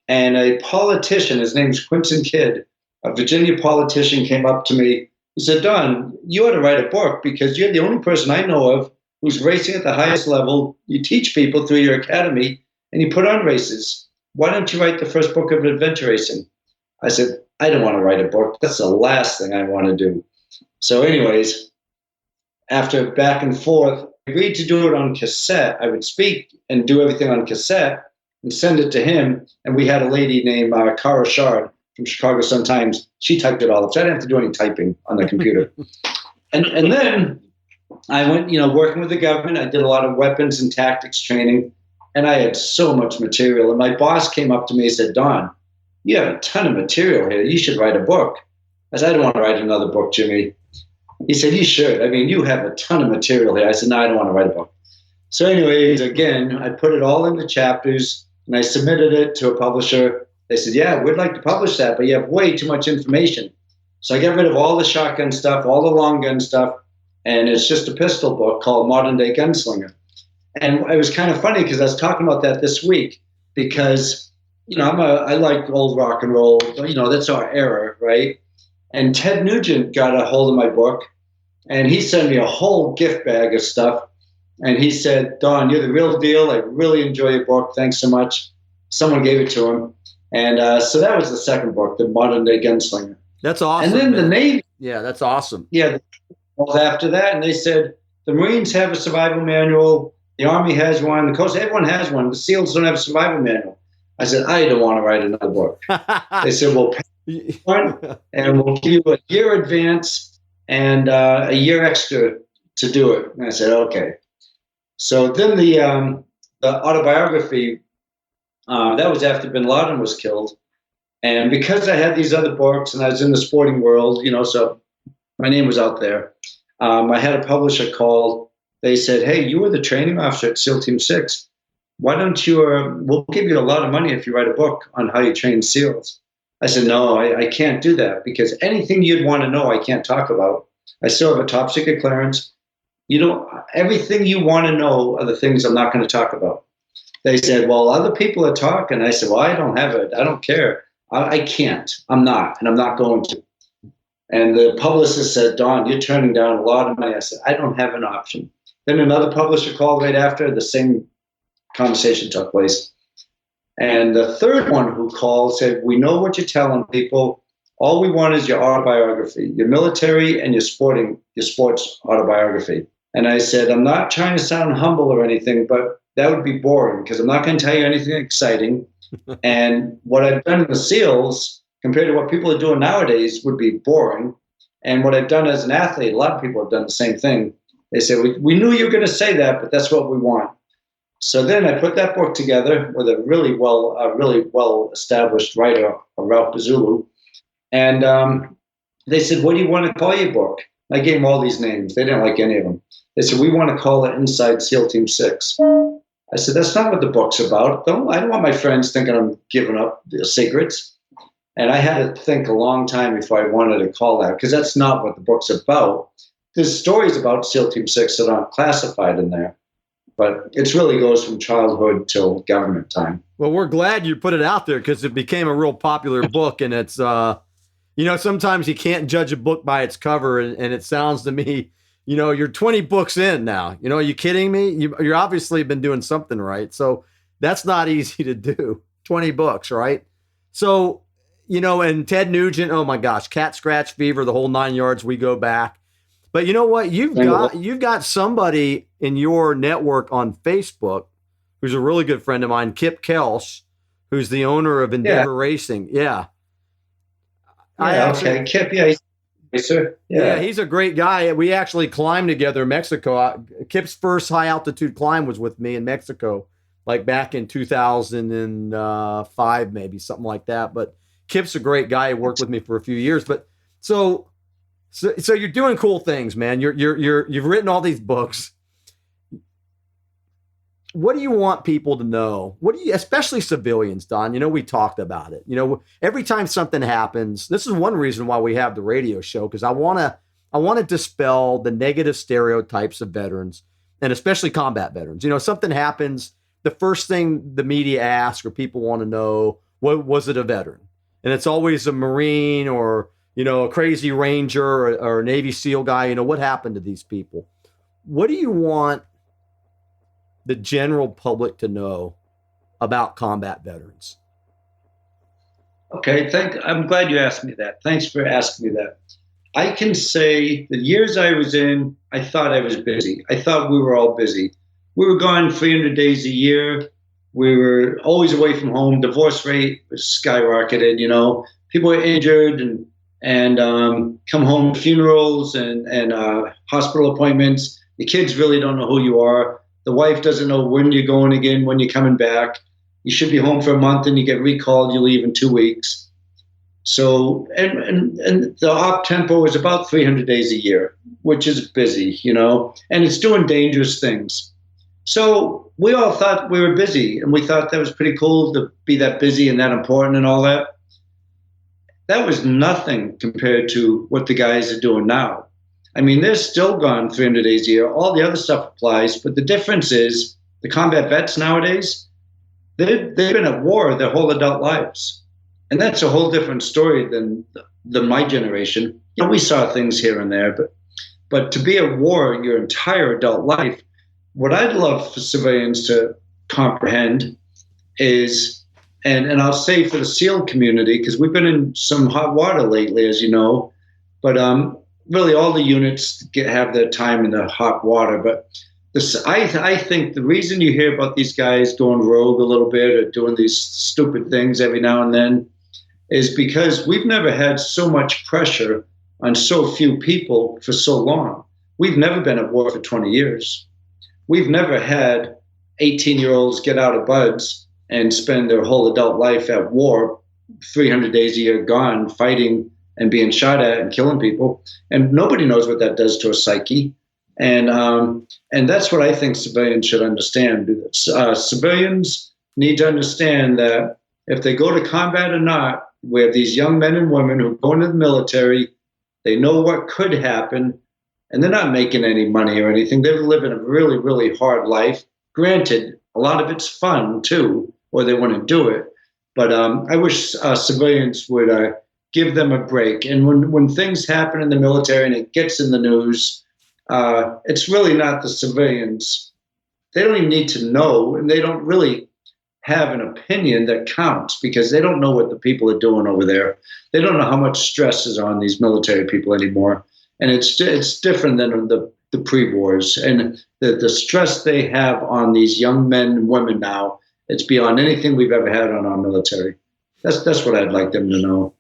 And a politician, his name's Quinton Kidd, a Virginia politician, came up to me. He said, "Don, you ought to write a book because you're the only person I know of who's racing at the highest level. You teach people through your academy, and you put on races. Why don't you write the first book of adventure racing?" I said, "I don't want to write a book. That's the last thing I want to do." So anyways, after back and forth, I agreed to do it on cassette. I would speak and do everything on cassette and send it to him. And we had a lady named Cara Shard from Chicago Sun-Times. She typed it all up. So I didn't have to do any typing on the computer. And then I went, working with the government. I did a lot of weapons and tactics training. And I had so much material. And my boss came up to me and said, "Don, you have a ton of material here. You should write a book." I said, "I don't want to write another book, Jimmy." He said, "You should. I mean, you have a ton of material here." I said, "No, I don't want to write a book." So anyways, again, I put it all into chapters and I submitted it to a publisher. They said, "Yeah, we'd like to publish that, but you have way too much information." So I got rid of all the shotgun stuff, all the long gun stuff, and it's just a pistol book called Modern Day Gunslinger. And it was kind of funny because I was talking about that this week because, I like old rock and roll. That's our era, right? And Ted Nugent got a hold of my book, and he sent me a whole gift bag of stuff. And he said, "Don, you're the real deal. I really enjoy your book. Thanks so much." Someone gave it to him. And so that was the second book, The Modern Day Gunslinger. That's awesome. And then the Navy. Yeah, that's awesome. Yeah. After that, and they said, the Marines have a survival manual. The Army has one. The Coast, everyone has one. The SEALs don't have a survival manual. I said, "I don't want to write another book." They said, "We'll pay one, and we'll give you a year advance and a year extra to do it." And I said, "Okay." So then the autobiography, that was after bin Laden was killed. And because I had these other books and I was in the sporting world, so my name was out there. I had a publisher called they said, hey, you were the training officer at SEAL Team 6. Why don't you, we'll give you a lot of money if you write a book on how you train SEALs. I said, no, I can't do that because anything you'd want to know, I can't talk about. I still have a top secret clearance. Everything you want to know are the things I'm not going to talk about. They said, well, other people are talking. I said, well, I don't have it. I don't care. I can't. I'm not, and I'm not going to. And the publicist said, Don, you're turning down a lot of money. I said, I don't have an option. Then another publisher called right after. The same conversation took place. And the third one who called said, we know what you're telling people. All we want is your autobiography, your military and your sports autobiography. And I said, I'm not trying to sound humble or anything, but that would be boring because I'm not going to tell you anything exciting. And what I've done in the SEALs compared to what people are doing nowadays would be boring. And what I've done as an athlete, a lot of people have done the same thing. They said, we knew you were going to say that, but that's what we want. So then I put that book together with a really well established writer, Ralph Bazulu. And they said, what do you want to call your book? I gave them all these names. They didn't like any of them. They said, we want to call it Inside SEAL Team 6. I said, that's not what the book's about. I don't want my friends thinking I'm giving up the secrets. And I had to think a long time before I wanted to call that, because that's not what the book's about. There's stories about SEAL Team 6 that aren't classified in there. But it really goes from childhood till government time. Well, we're glad you put it out there because it became a real popular book. And it's, sometimes you can't judge a book by its cover. And it sounds to me, you're 20 books in now. Are you kidding me? You're obviously been doing something right. So that's not easy to do. 20 books, right? So, and Ted Nugent, oh my gosh, cat scratch fever, the whole 9 yards, we go back. But you know what? You've got somebody in your network on Facebook who's a really good friend of mine, Kip Kelsch, who's the owner of Endeavor Racing. Yeah. Okay. Kip, yeah. Yeah, he's a great guy. We actually climbed together in Mexico. Kip's first high altitude climb was with me in Mexico, like back in 2005, maybe something like that. But Kip's a great guy. He worked with me for a few years. But so you're doing cool things, man. You've written all these books. What do you want people to know? Especially civilians, Don? We talked about it. Every time something happens, this is one reason why we have the radio show, because I want to dispel the negative stereotypes of veterans, and especially combat veterans. Something happens, the first thing the media asks or people want to know, was it a veteran? And it's always a Marine or a crazy Ranger or a Navy SEAL guy. What happened to these people? What do you want the general public to know about combat veterans? Okay, I'm glad you asked me that. Thanks for asking me that. I can say the years I was in, I thought I was busy. I thought we were all busy. We were gone 300 days a year. We were always away from home. Divorce rate was skyrocketed. People were injured and come home to funerals and hospital appointments. The kids really don't know who you are. The wife doesn't know when you're going again, when you're coming back. You should be home for a month and you get recalled, you leave in 2 weeks. So, and the op tempo is about 300 days a year, which is busy, and it's doing dangerous things. So we all thought we were busy, and we thought that was pretty cool to be that busy and that important and all that. That was nothing compared to what the guys are doing now. I mean, they're still gone 300 days a year. All the other stuff applies, but the difference is the combat vets nowadays, they've been at war their whole adult lives. And that's a whole different story than my generation. We saw things here and there, but to be at war your entire adult life, what I'd love for civilians to comprehend is, and I'll say for the SEAL community, because we've been in some hot water lately, as you know, but really all the units have their time in the hot water. But I think the reason you hear about these guys going rogue a little bit or doing these stupid things every now and then is because we've never had so much pressure on so few people for so long. We've never been at war for 20 years. We've never had 18-year-olds get out of buds and spend their whole adult life at war, 300 days a year gone, fighting and being shot at and killing people. And nobody knows what that does to a psyche. And that's what I think civilians should understand. Civilians need to understand that if they go to combat or not, we have these young men and women who go into the military, they know what could happen, and they're not making any money or anything. They're living a really, really hard life. Granted, a lot of it's fun too, or they want to do it. But I wish civilians would give them a break. And when things happen in the military and it gets in the news, it's really not the civilians. They don't even need to know, and they don't really have an opinion that counts because they don't know what the people are doing over there. They don't know how much stress is on these military people anymore. And it's different than the pre-wars. And the stress they have on these young men and women now, it's beyond anything we've ever had on our military. That's what I'd like them to know.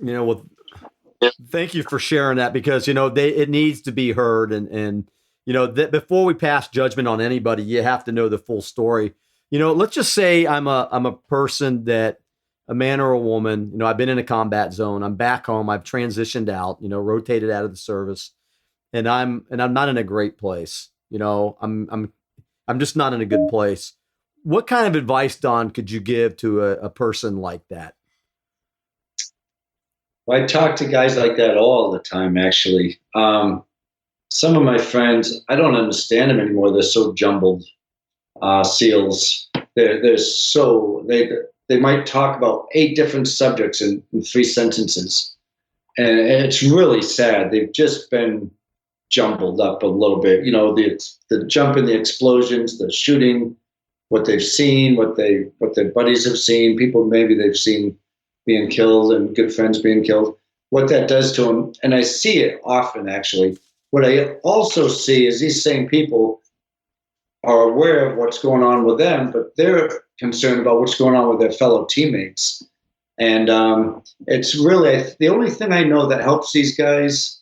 Well, thank you for sharing that because, it needs to be heard. And before we pass judgment on anybody, you have to know the full story. Let's just say I'm a person that a man or a woman, I've been in a combat zone. I'm back home. I've transitioned out, rotated out of the service, and I'm not in a great place. I'm just not in a good place. What kind of advice, Don, could you give to a person like that? Well, I talk to guys like that all the time, actually. Some of my friends, I don't understand them anymore. They're so jumbled. SEALs, they might talk about 8 different subjects in 3 sentences. And it's really sad. They've just been jumbled up a little bit. The jump in the explosions, the shooting, what they've seen, what their buddies have seen, people maybe they've seen being killed and good friends being killed, what that does to them. And I see it often, actually. What I also see is these same people are aware of what's going on with them, but they're concerned about what's going on with their fellow teammates. And it's really the only thing I know that helps these guys.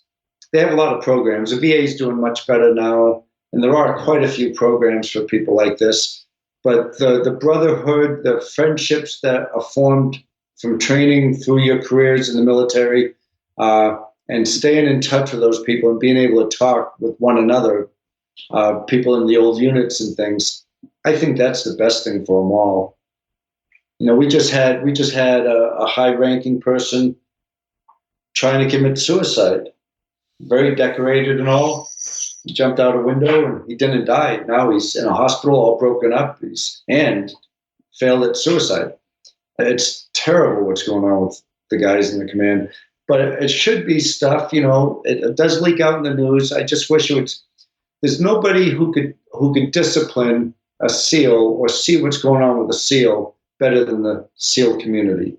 They have a lot of programs. The VA is doing much better now, and there are quite a few programs for people like this. But the brotherhood, the friendships that are formed from training through your careers in the military, and staying in touch with those people and being able to talk with one another, people in the old units and things, I think that's the best thing for them all. We just had a high-ranking person trying to commit suicide, very decorated and all. He jumped out a window and he didn't die. Now he's in a hospital, all broken up. His hand failed at suicide. It's terrible what's going on with the guys in the command. But it should be stuff, it does leak out in the news. I just wish there's nobody who could discipline a SEAL or see what's going on with a SEAL better than the SEAL community.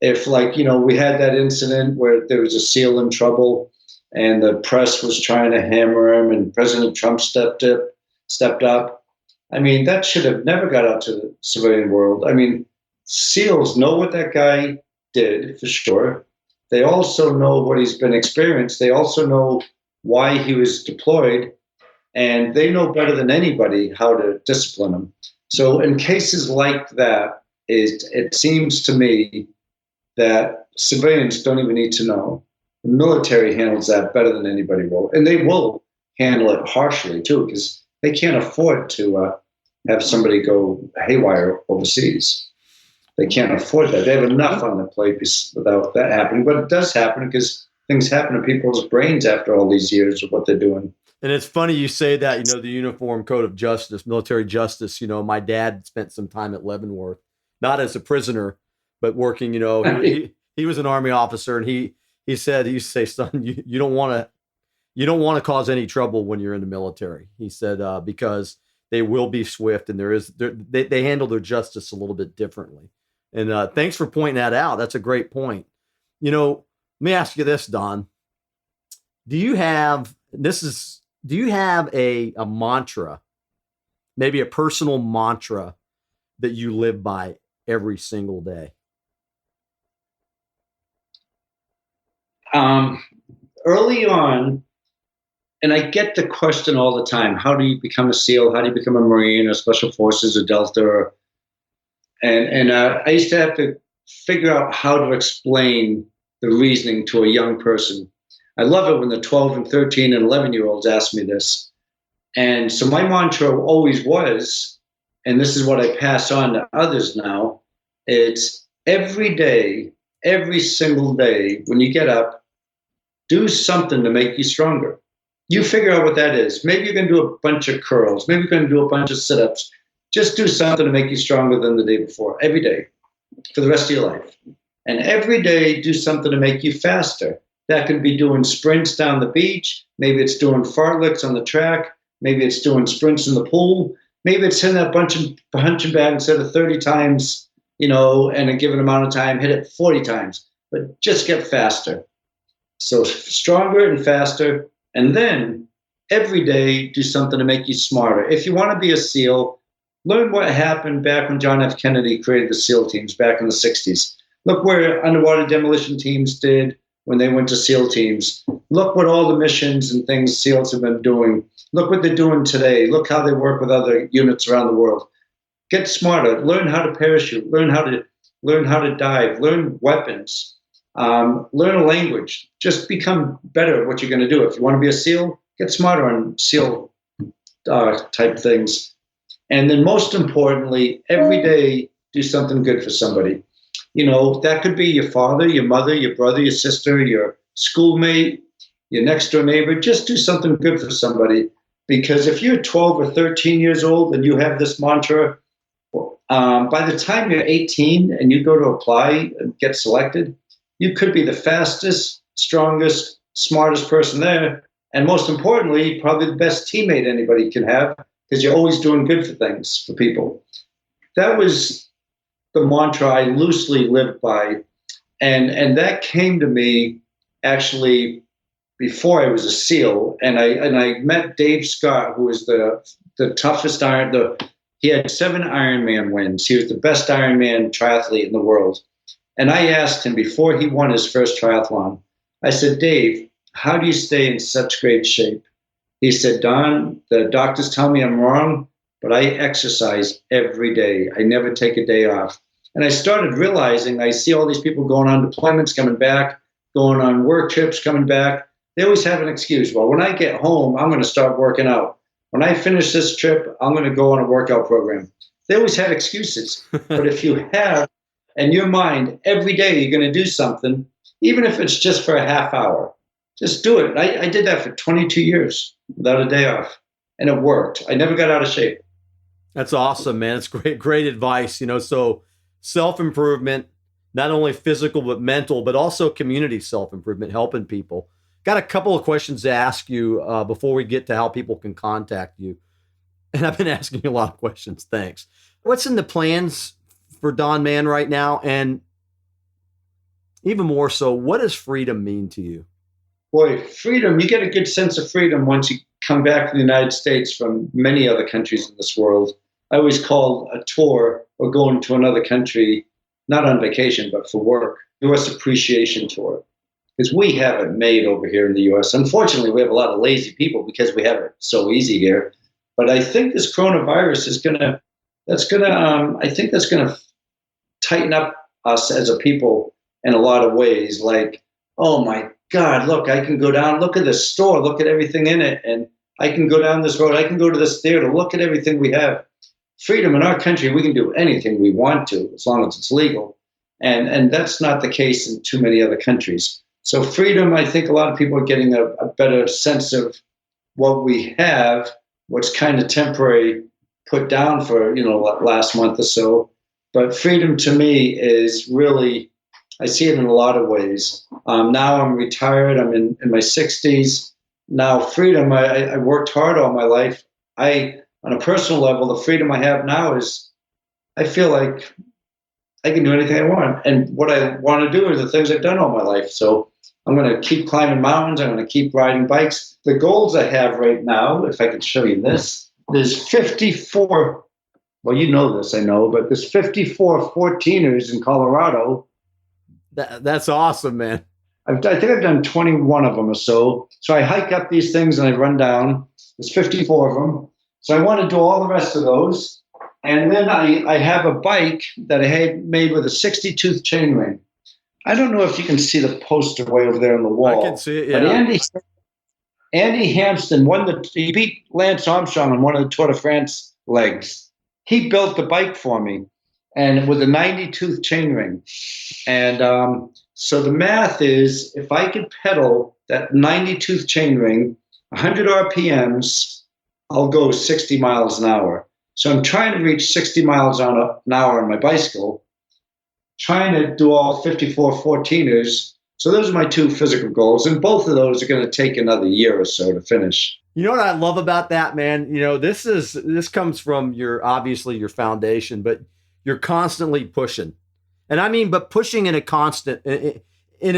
If we had that incident where there was a SEAL in trouble and the press was trying to hammer him and President Trump stepped up. I mean, that should have never got out to the civilian world. I mean, SEALs know what that guy did for sure. They also know what he's been experienced. They also know why he was deployed, and they know better than anybody how to discipline him. So in cases like that, it seems to me that civilians don't even need to know. The military handles that better than anybody will. And they will handle it harshly too, because they can't afford to have somebody go haywire overseas. They can't afford that. They have enough on the plate without that happening. But it does happen because things happen to people's brains after all these years of what they're doing. And it's funny you say that, the Uniform Code of Justice, military justice. My dad spent some time at Leavenworth, not as a prisoner, but working, he was an Army officer, and he said, he used to say, son, you don't want to cause any trouble when you're in the military. He said, because they will be swift, and they handle their justice a little bit differently. And thanks for pointing that out. That's a great point. Let me ask you this, Don. Do you have a mantra, maybe a personal mantra that you live by every single day? Early on, and I get the question all the time, how do you become a SEAL? How do you become a Marine or Special Forces or Delta? And I used to have to figure out how to explain the reasoning to a young person. I love it when the 12 and 13 and 11-year-olds ask me this. And so my mantra always was, and this is what I pass on to others now, it's every day, every single day, when you get up, do something to make you stronger. You figure out what that is. Maybe you're going to do a bunch of curls. Maybe you're going to do a bunch of sit-ups. Just do something to make you stronger than the day before, every day, for the rest of your life. And every day, do something to make you faster. That could be doing sprints down the beach. Maybe it's doing fartleks on the track. Maybe it's doing sprints in the pool. Maybe it's hitting that punching bag instead of 30 times, in a given amount of time, hit it 40 times. But just get faster. So stronger and faster. And then every day, do something to make you smarter. If you want to be a SEAL, learn what happened back when John F. Kennedy created the SEAL teams back in the 60s. Look where underwater demolition teams did when they went to SEAL teams. Look what all the missions and things SEALs have been doing. Look what they're doing today. Look how they work with other units around the world. Get smarter. Learn how to parachute. Learn how to dive. Learn weapons. Learn a language. Just become better at what you're going to do. If you want to be a SEAL, get smarter on SEAL type things. And then most importantly, every day, do something good for somebody. That could be your father, your mother, your brother, your sister, your schoolmate, your next door neighbor. Just do something good for somebody. Because if you're 12 or 13 years old and you have this mantra, by the time you're 18 and you go to apply and get selected, you could be the fastest, strongest, smartest person there. And most importantly, probably the best teammate anybody can have, because you're always doing good for things, for people. That was the mantra I loosely lived by. And that came to me actually before I was a SEAL. And I met Dave Scott, who was the toughest he had 7 Ironman wins. He was the best Ironman triathlete in the world. And I asked him before he won his first triathlon, I said, Dave, how do you stay in such great shape? He said, Don, the doctors tell me I'm wrong, but I exercise every day. I never take a day off. And I started realizing, I see all these people going on deployments, coming back, going on work trips, coming back. They always have an excuse. Well, when I get home, I'm going to start working out. When I finish this trip, I'm going to go on a workout program. They always had excuses. But if you have in your mind, every day you're going to do something, even if it's just for a half hour, just do it. I did that for 22 years without a day off, and it worked. I never got out of shape. That's awesome, man. It's great advice. So self-improvement, not only physical, but mental, but also community self-improvement, helping people. Got a couple of questions to ask you before we get to how people can contact you. And I've been asking you a lot of questions. Thanks. What's in the plans for Don Mann right now? And even more so, what does freedom mean to you? Boy, freedom, you get a good sense of freedom once you come back to the United States from many other countries in this world. I always call a tour or going to another country, not on vacation, but for work, U.S. appreciation tour. Because we have it made over here in the U.S. Unfortunately, we have a lot of lazy people because we have it so easy here. But I think this coronavirus is I think that's gonna tighten up us as a people in a lot of ways. Like, oh my God, look, I can go down, look at this store, look at everything in it. And I can go down this road, I can go to this theater, look at everything we have. Freedom in our country, we can do anything we want to, as long as it's legal. And that's not the case in too many other countries. So freedom, I think a lot of people are getting a better sense of what we have, what's kind of temporary, put down for, last month or so. But freedom to me is really, I see it in a lot of ways. Now I'm retired. I'm in my 60s. Now freedom, I worked hard all my life. On a personal level, the freedom I have now is I feel like I can do anything I want. And what I want to do are the things I've done all my life. So I'm going to keep climbing mountains. I'm going to keep riding bikes. The goals I have right now, if I could show you this, there's 54, well, you know this, I know, but there's 54 14ers in Colorado. That's awesome, man. I think I've done 21 of them or so. So I hike up these things and I run down. There's 54 of them. So I want to do all the rest of those. And then I have a bike that I had made with a 60-tooth chain ring. I don't know if you can see the poster way over there on the wall. I can see it, But yeah. Andy Hampton he beat Lance Armstrong on one of the Tour de France legs. He built the bike for me, and with a 90-tooth chainring. And so the math is, if I could pedal that 90-tooth chainring, 100 RPMs, I'll go 60 miles an hour. So I'm trying to reach 60 miles an hour on my bicycle, trying to do all 54 14ers. So those are my two physical goals, and both of those are going to take another year or so to finish. You know what I love about that, man? You know, this comes from obviously your foundation, but you're constantly pushing. And I mean, but pushing in a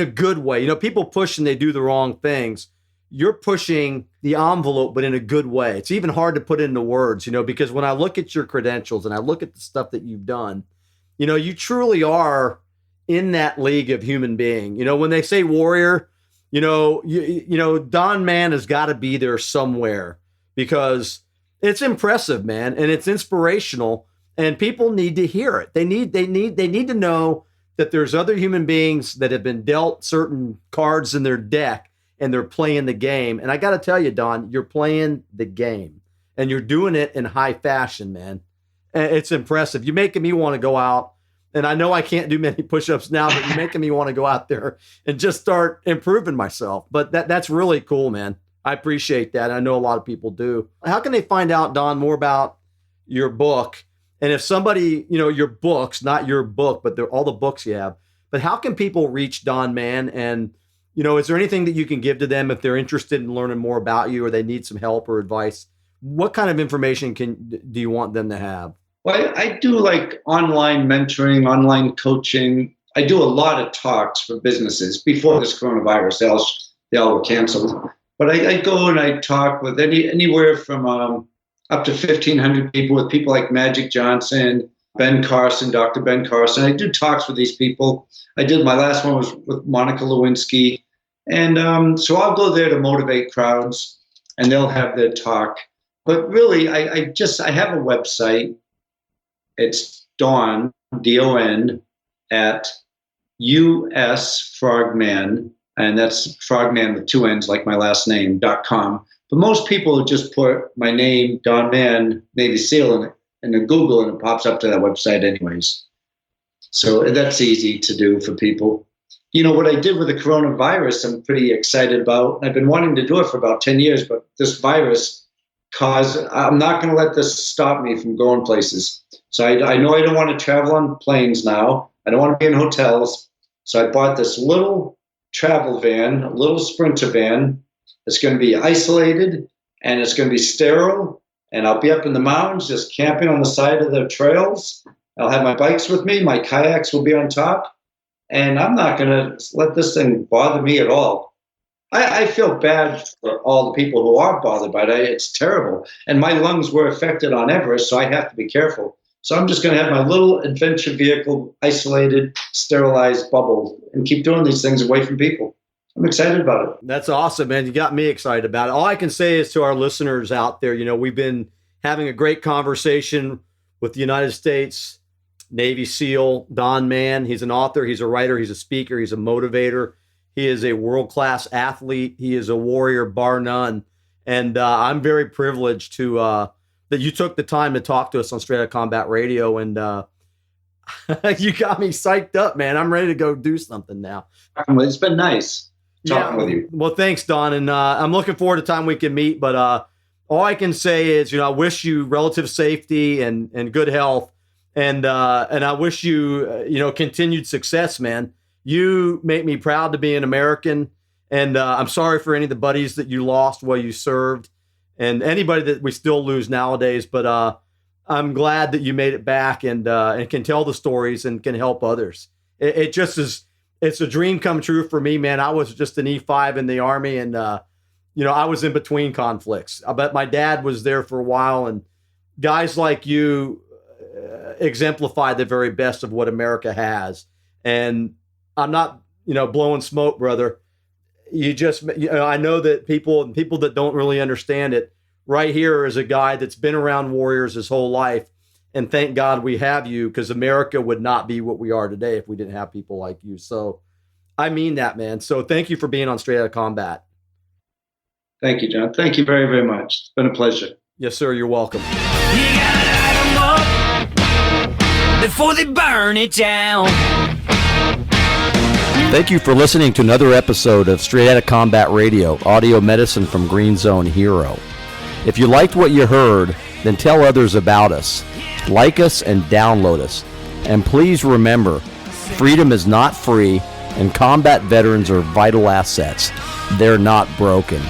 good way. You know, people push and they do the wrong things. You're pushing the envelope, but in a good way. It's even hard to put into words, you know, because when I look at your credentials and I look at the stuff that you've done, you know, you truly are in that league of human being. You know, when they say warrior, you know, Don Mann has got to be there somewhere, because it's impressive, man, and it's inspirational, and people need to hear it. They need to know that there's other human beings that have been dealt certain cards in their deck, and they're playing the game. And I got to tell you, Don, you're playing the game, and you're doing it in high fashion, man. It's impressive. You're making me want to go out. And I know I can't do many push-ups now, but you're making me want to go out there and just start improving myself. But that's really cool, man. I appreciate that. I know a lot of people do. How can they find out, Don, more about your book? And if somebody, you know, your books, not your book, but all the books you have, but how can people reach Don Mann? And, you know, is there anything that you can give to them if they're interested in learning more about you, or they need some help or advice? What kind of information do you want them to have? Well, I do like online mentoring, online coaching. I do a lot of talks for businesses. Before this coronavirus, they all were canceled. But I go and I talk with anywhere from up to 1,500 people, with people like Magic Johnson, Ben Carson, Dr. Ben Carson. I do talks with these people. My last one was with Monica Lewinsky. And so I'll go there to motivate crowds, and they'll have their talk. But really, I have a website. It's Don, D-O-N, at US Frogman, and that's Frogman with two N's, like my last name, .com. But most people just put my name, Don Mann, Navy SEAL, in Google, and it pops up to that website anyways. So that's easy to do for people. You know, what I did with the coronavirus, I'm pretty excited about. I've been wanting to do it for about 10 years, but this virus I'm not going to let this stop me from going places. So I know I don't want to travel on planes now. I don't want to be in hotels. So I bought this little travel van, a little Sprinter van. It's going to be isolated, and it's going to be sterile. And I'll be up in the mountains just camping on the side of the trails. I'll have my bikes with me. My kayaks will be on top. And I'm not going to let this thing bother me at all. I feel bad for all the people who are bothered by it. It's terrible. And my lungs were affected on Everest, so I have to be careful. So I'm just going to have my little adventure vehicle, isolated, sterilized bubble, and keep doing these things away from people. I'm excited about it. That's awesome, man. You got me excited about it. All I can say is to our listeners out there, you know, we've been having a great conversation with the United States Navy SEAL, Don Mann. He's an author, he's a writer, he's a speaker, he's a motivator. He is a world-class athlete. He is a warrior, bar none. And I'm very privileged to that you took the time to talk to us on Straight Outta Combat Radio. And you got me psyched up, man. I'm ready to go do something now. It's been nice talking with you. Well, thanks, Don. And I'm looking forward to the time we can meet. But all I can say is, you know, I wish you relative safety and good health. And I wish you, you know, continued success, man. You make me proud to be an American, and I'm sorry for any of the buddies that you lost while you served, and anybody that we still lose nowadays. But I'm glad that you made it back and can tell the stories and can help others. It just is. It's a dream come true for me, man. I was just an E5 in the Army, and you know, I was in between conflicts. But my dad was there for a while, and guys like you exemplify the very best of what America has. And I'm not, you know, blowing smoke, brother. You know, I know that people that don't really understand it, right here is a guy that's been around warriors his whole life. And thank God we have you, because America would not be what we are today if we didn't have people like you. So I mean that, man. So thank you for being on Straight Outta Combat. Thank you, John. Thank you very, very much. It's been a pleasure. Yes, sir. You're welcome. You gotta light 'em up before they burn it down. Thank you for listening to another episode of Straight Outta Combat Radio, audio medicine from GreenZone Hero. If you liked what you heard, then tell others about us. Like us and download us. And please remember, freedom is not free, and combat veterans are vital assets. They're not broken.